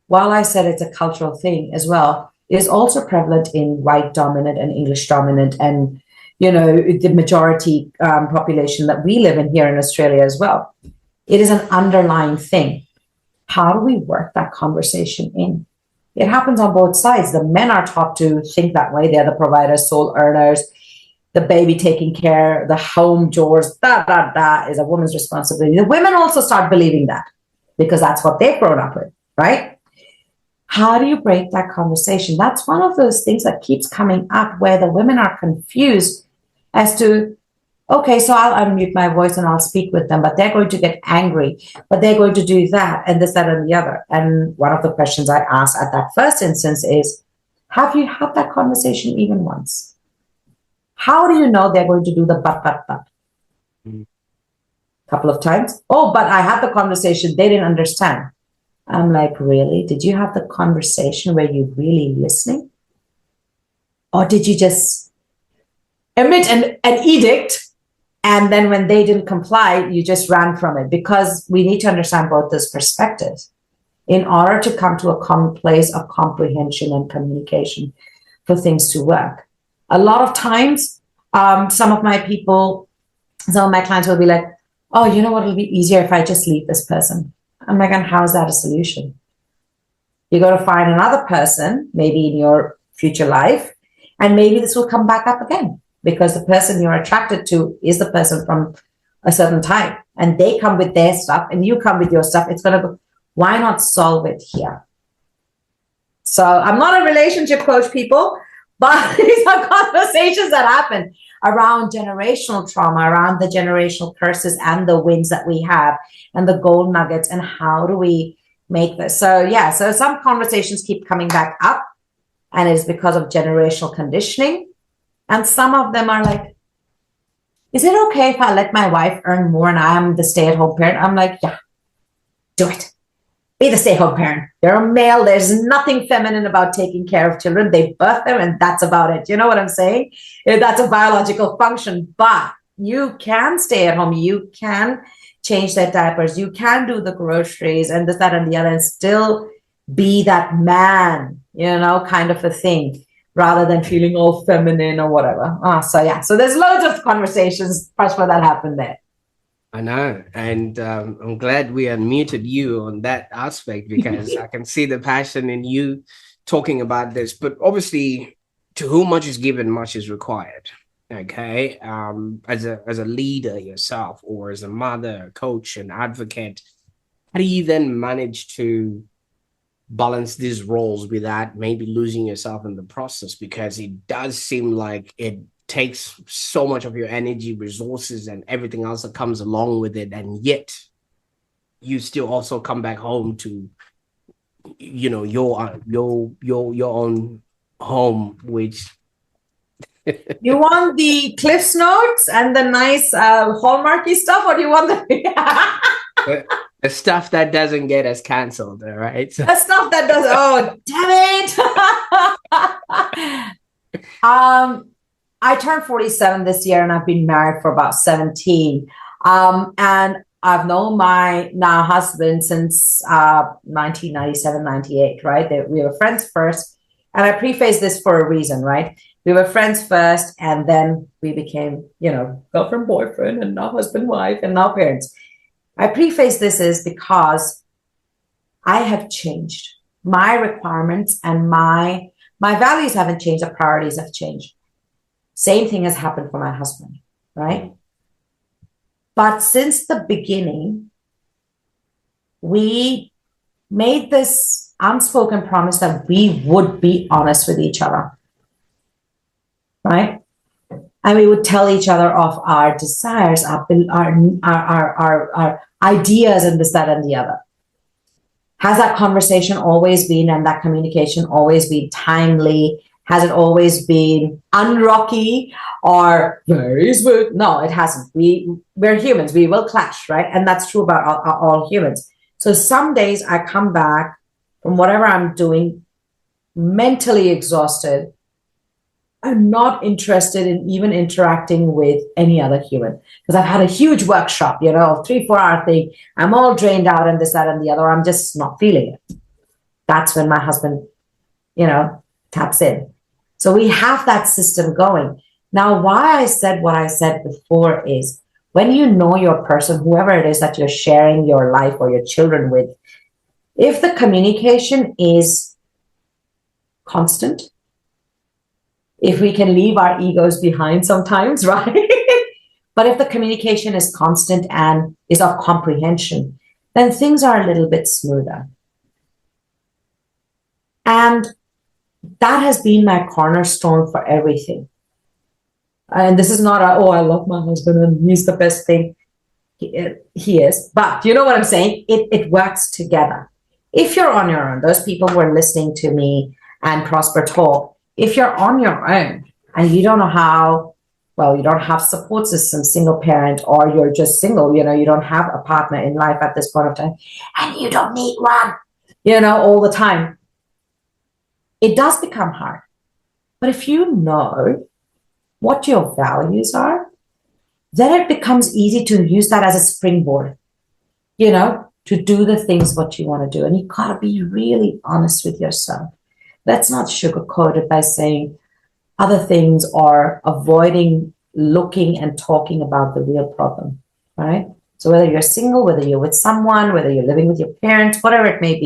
while I said it's a cultural thing as well, is also prevalent in white dominant and English dominant and, you know, the majority population that we live in here in Australia as well. It is an underlying thing. How do we work that conversation in? It happens on both sides. The men are taught to think that way. They're the providers, sole earners, the baby taking care, the home chores, is a woman's responsibility. The women also start believing that because that's what they've grown up with, right? How do you break that conversation? That's one of those things that keeps coming up where the women are confused as to, okay, so I'll unmute my voice and I'll speak with them, but they're going to get angry, but they're going to do that and this, that, and the other. And one of the questions I asked at that first instance is, have you had that conversation even once? How do you know they're going to do the but? Mm-hmm. Couple of times. Oh, but I had the conversation. They didn't understand. I'm like, really? Did you have the conversation where you're really listening? Or did you just emit an edict? And then when they didn't comply, you just ran from it? Because we need to understand both those perspectives in order to come to a common place of comprehension and communication for things to work. A lot of times, some of my clients will be like, oh, you know what, it'll be easier if I just leave this person. I'm like, and how is that a solution? You got to find another person, maybe in your future life, and maybe this will come back up again because the person you're attracted to is the person from a certain type, and they come with their stuff and you come with your stuff. It's going to go, why not solve it here? So I'm not a relationship coach, people, but these are conversations that happen around generational trauma, around the generational curses and the wins that we have and the gold nuggets, and how do we make this? So yeah, so some conversations keep coming back up, and it's because of generational conditioning. And some of them are like, is it okay if I let my wife earn more and I'm the stay-at-home parent? I'm like, yeah, do it. Be the stay-at-home parent. You're a male. There's nothing feminine about taking care of children. They birth them and that's about it. You know what I'm saying? That's a biological function, but you can stay at home. You can change their diapers. You can do the groceries and this, that, and the other, and still be that man, kind of a thing, rather than feeling all feminine or whatever. So yeah, so there's loads of conversations, Prosper, that happened there. I know, and I'm glad we unmuted you on that aspect because I can see the passion in you talking about this. But obviously, to whom much is given, much is required. Okay, as a leader yourself, or as a mother, a coach, an advocate, how do you then manage to balance these roles without maybe losing yourself in the process? Because it does seem like it takes so much of your energy, resources, and everything else that comes along with it, and yet you still also come back home to your own home, which you want the Cliff's Notes and the nice hallmarky stuff, or do you want the stuff that doesn't get us cancelled, all right? The stuff that doesn't. Oh, damn it! I turned 47 this year, and I've been married for about 17. And I've known my now husband since 1997, 98, right? We were friends first. And I preface this for a reason, right? We were friends first, and then we became, girlfriend, boyfriend, and now husband, wife, and now parents. I preface this is because I have changed my requirements and my My values haven't changed, the priorities have changed. Same thing has happened for my husband, right? But since the beginning, we made this unspoken promise that we would be honest with each other, right? And we would tell each other of our desires, our ideas, and this, that, and the other. Has that conversation always been, and that communication always been timely? Has it always been unrocky or very smooth? No, it hasn't. We're humans. We will clash, right? And that's true about all humans. So some days I come back from whatever I'm doing, mentally exhausted. I'm not interested in even interacting with any other human because I've had a huge workshop, 3-4 hour thing. I'm all drained out and this, that, and the other. I'm just not feeling it. That's when my husband, taps in. So we have that system going. Now, why I said what I said before is when you know your person, whoever it is that you're sharing your life or your children with, if the communication is constant, if we can leave our egos behind sometimes, right? But if the communication is constant and is of comprehension, then things are a little bit smoother. And that has been my cornerstone for everything. And this is not I love my husband and he's the best thing. He is. But you know what I'm saying? It works together. If you're on your own, those people who are listening to me and Prosper talk, if you're on your own and you don't know how, you don't have support system, single parent, or you're just single, you don't have a partner in life at this point of time, and you don't need one, all the time, it does become hard. But if you know what your values are, then it becomes easy to use that as a springboard, to do the things what you want to do. And you got to be really honest with yourself. Let's not sugarcoat it by saying other things or avoiding looking and talking about the real problem, right? So whether you're single, whether you're with someone, whether you're living with your parents, whatever it may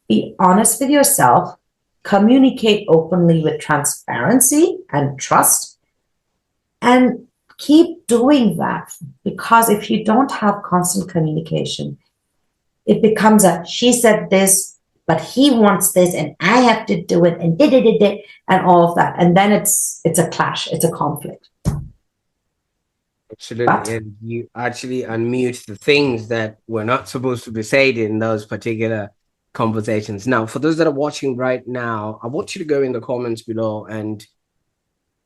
be honest with yourself, communicate openly with transparency and trust, and keep doing that. Because if you don't have constant communication, it becomes she said this, but he wants this, and I have to do it, and all of that. And then it's a clash, it's a conflict. Absolutely. And you actually unmute the things that were not supposed to be said in those particular conversations. Now, for those that are watching right now, I want you to go in the comments below and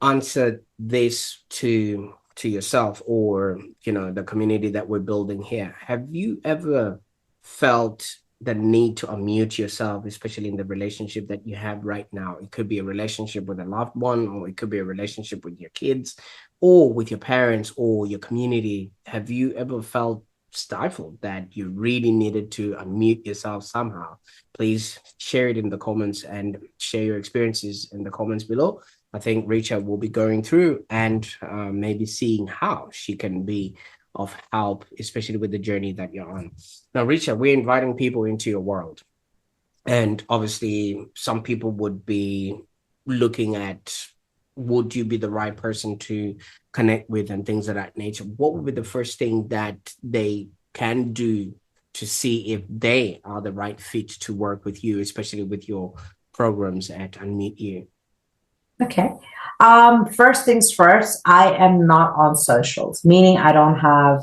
answer this to yourself or, the community that we're building here. Have you ever felt the need to unmute yourself, especially in the relationship that you have right now? It could be a relationship with a loved one, or it could be a relationship with your kids or with your parents or your community. Have you ever felt stifled that you really needed to unmute yourself somehow? Please share it in the comments and share your experiences in the comments below. I think Richa will be going through and maybe seeing how she can be of help, especially with the journey that you're on. Now, Richa, we're inviting people into your world. And obviously, some people would be looking at, would you be the right person to connect with and things of that nature? What would be the first thing that they can do to see if they are the right fit to work with you, especially with your programs at M.E.D.I.A? Okay. First things first, I am not on socials, meaning I don't have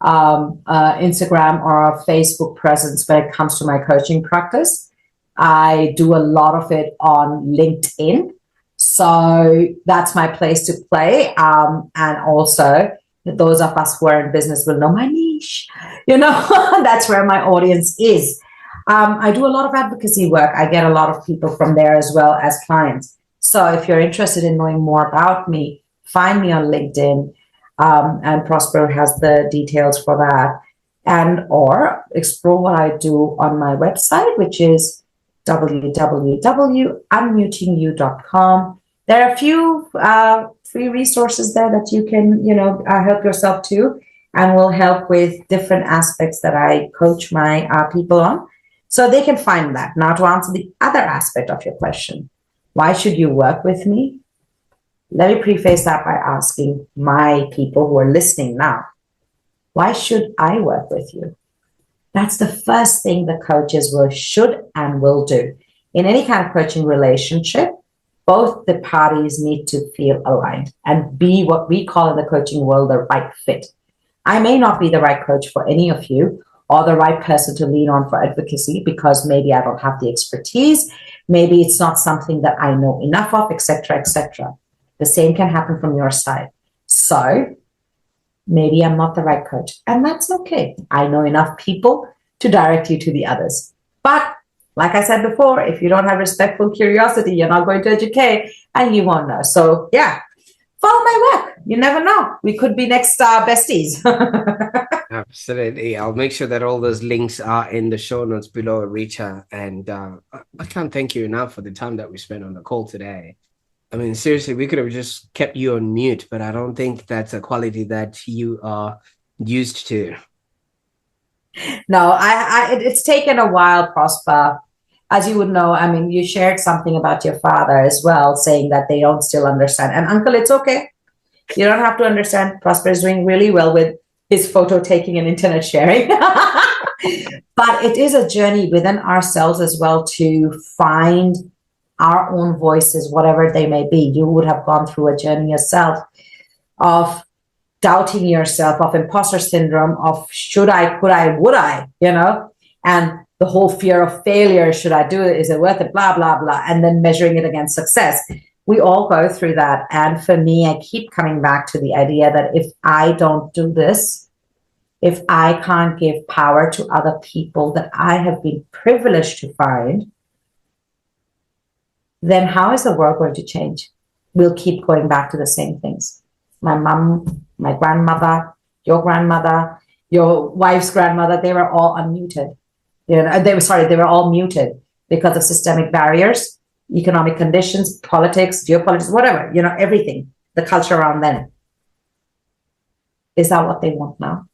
Instagram or a Facebook presence when it comes to my coaching practice. I do a lot of it on LinkedIn. So that's my place to play. And also, those of us who are in business will know my niche. That's where my audience is. I do a lot of advocacy work. I get a lot of people from there as well as clients. So if you're interested in knowing more about me, find me on LinkedIn, and Prosper has the details for that, and or explore what I do on my website, which is www.unmutingyou.com. There are a few free resources there that you can, help yourself to, and will help with different aspects that I coach my people on. So they can find that. Now, to answer the other aspect of your question, Why should you work with me? Let me preface that by asking my people who are listening now, why should I work with you? That's the first thing the coaches should and will do. In any kind of coaching relationship, both the parties need to feel aligned and be what we call in the coaching world the right fit. I may not be the right coach for any of you or the right person to lean on for advocacy because maybe I don't have the expertise, maybe it's not something that I know enough of, etc., etc. The same can happen from your side. So maybe I'm not the right coach, and that's okay. I know enough people to direct you to the others. But like I said before, if you don't have respectful curiosity, you're not going to educate and you won't know. So yeah, follow my work. You never know. We could be next besties. Absolutely. I'll make sure that all those links are in the show notes below, Richa. And I can't thank you enough for the time that we spent on the call today. I mean, seriously, we could have just kept you on mute, but I don't think that's a quality that you are used to. No, it's taken a while, Prosper. As you would know, I mean, you shared something about your father as well, saying that they don't still understand. And uncle, it's okay. You don't have to understand. Prosper is doing really well with his photo taking and internet sharing. But it is a journey within ourselves as well to find our own voices, whatever they may be. You would have gone through a journey yourself of doubting yourself, of imposter syndrome, of should I, could I, would I, and the whole fear of failure. Should I do it? Is it worth it? Blah, blah, blah. And then measuring it against success. We all go through that. And for me, I keep coming back to the idea that if I don't do this, if I can't give power to other people that I have been privileged to find, then how is the world going to change? We'll keep going back to the same things. My mom, my grandmother, your grandmother, your wife's grandmother, they were all unmuted. They were all muted because of systemic barriers, economic conditions, politics, geopolitics, whatever, everything, the culture around them. Is that what they want now?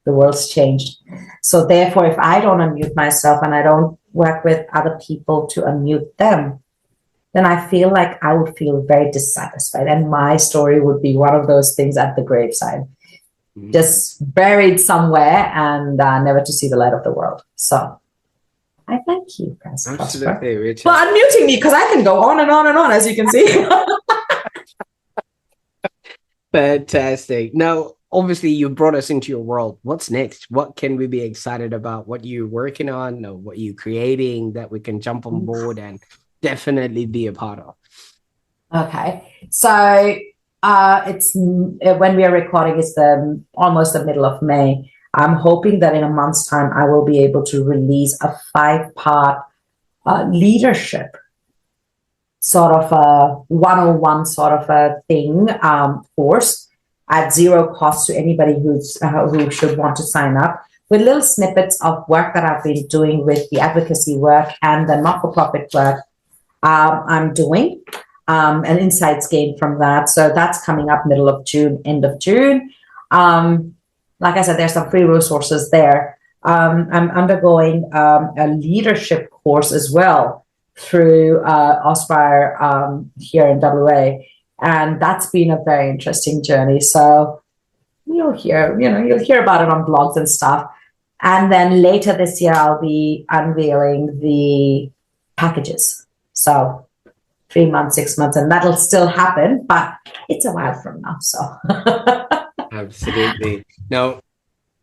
The world's changed. So therefore, if I don't unmute myself and I don't work with other people to unmute them, then I feel like I would feel very dissatisfied. And my story would be one of those things at the graveside, just buried somewhere and never to see the light of the world. So I thank you, guys. Absolutely, Richa. For unmuting me, because I can go on and on and on, as you can see. Fantastic. Now, obviously, you brought us into your world. What's next? What can we be excited about? What you're working on, or what you're creating that we can jump on board and definitely be a part of? Okay, so it's when we are recording, it's almost the middle of May. I'm hoping that in a month's time, I will be able to release a 5-part leadership sort of a 101 sort of a thing course at zero cost to anybody who should want to sign up, with little snippets of work that I've been doing with the advocacy work and the not-for-profit work I'm doing, and insights gained from that. So that's coming up middle of June, end of June. Like I said, there's some free resources there. I'm undergoing a leadership course as well through Aspire here in WA. And that's been a very interesting journey. So you'll hear about it on blogs and stuff. And then later this year, I'll be unveiling the packages. So 3 months, 6 months, and that'll still happen, but it's a while from now. So absolutely. Now,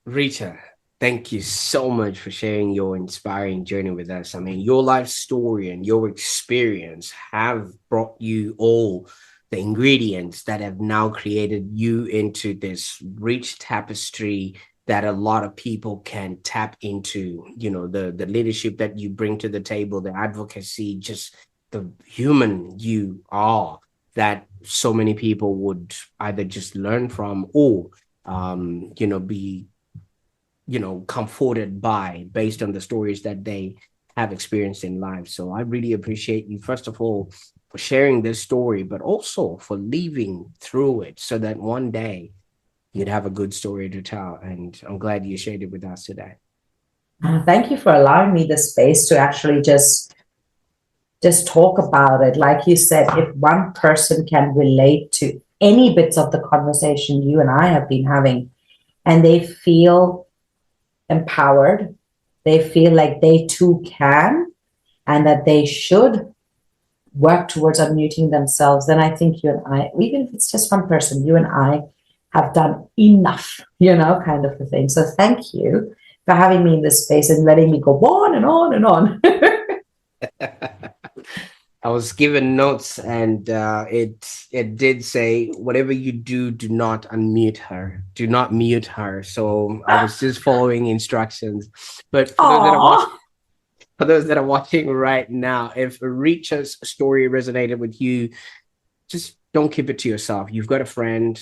Richa, thank you so much for sharing your inspiring journey with us. I mean, your life story and your experience have brought you all the ingredients that have now created you into this rich tapestry that a lot of people can tap into. The leadership that you bring to the table, the advocacy, just the human you are, that so many people would either just learn from or be comforted by, based on the stories that they have experienced in life. So I really appreciate you, first of all, for sharing this story, but also for living through it so that one day you'd have a good story to tell. And I'm glad you shared it with us today. Thank you for allowing me the space to actually just just talk about it. Like you said, if one person can relate to any bits of the conversation you and I have been having, and they feel empowered, they feel like they too can, and that they should work towards unmuting themselves, then I think you and I, even if it's just one person, you and I have done enough, kind of a thing. So thank you for having me in this space and letting me go on and on and on. I was given notes, and it did say, whatever you do, do not unmute her. Do not mute her. So I was just following instructions. But for those that are watching right now, if Richa's story resonated with you, just don't keep it to yourself. You've got a friend,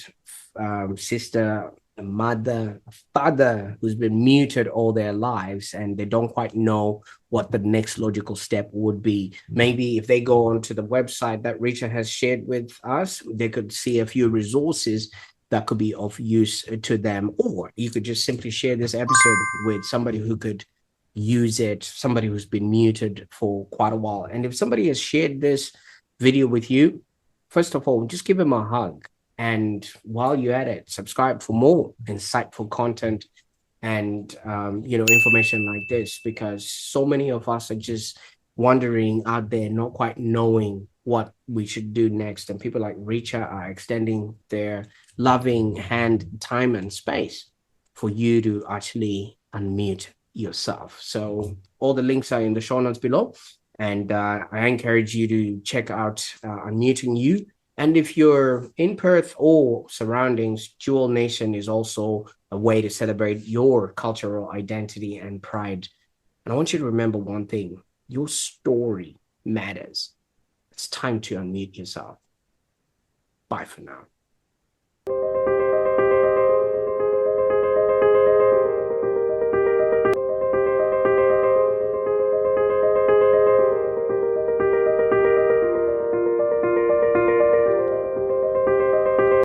sister, a mother, a father who's been muted all their lives, and they don't quite know what the next logical step would be. Maybe if they go onto the website that Richa has shared with us, they could see a few resources that could be of use to them. Or you could just simply share this episode with somebody who could use it, somebody who's been muted for quite a while. And if somebody has shared this video with you, first of all, just give them a hug. And while you're at it, subscribe for more insightful content and information like this, because so many of us are just wandering out there, not quite knowing what we should do next. And people like Richa are extending their loving hand, time, and space for you to actually unmute yourself. So all the links are in the show notes below. And I encourage you to check out Unmuting You. And if you're in Perth or surroundings, Jewel Nation is also a way to celebrate your cultural identity and pride. And I want you to remember one thing: your story matters. It's time to unmute yourself. Bye for now.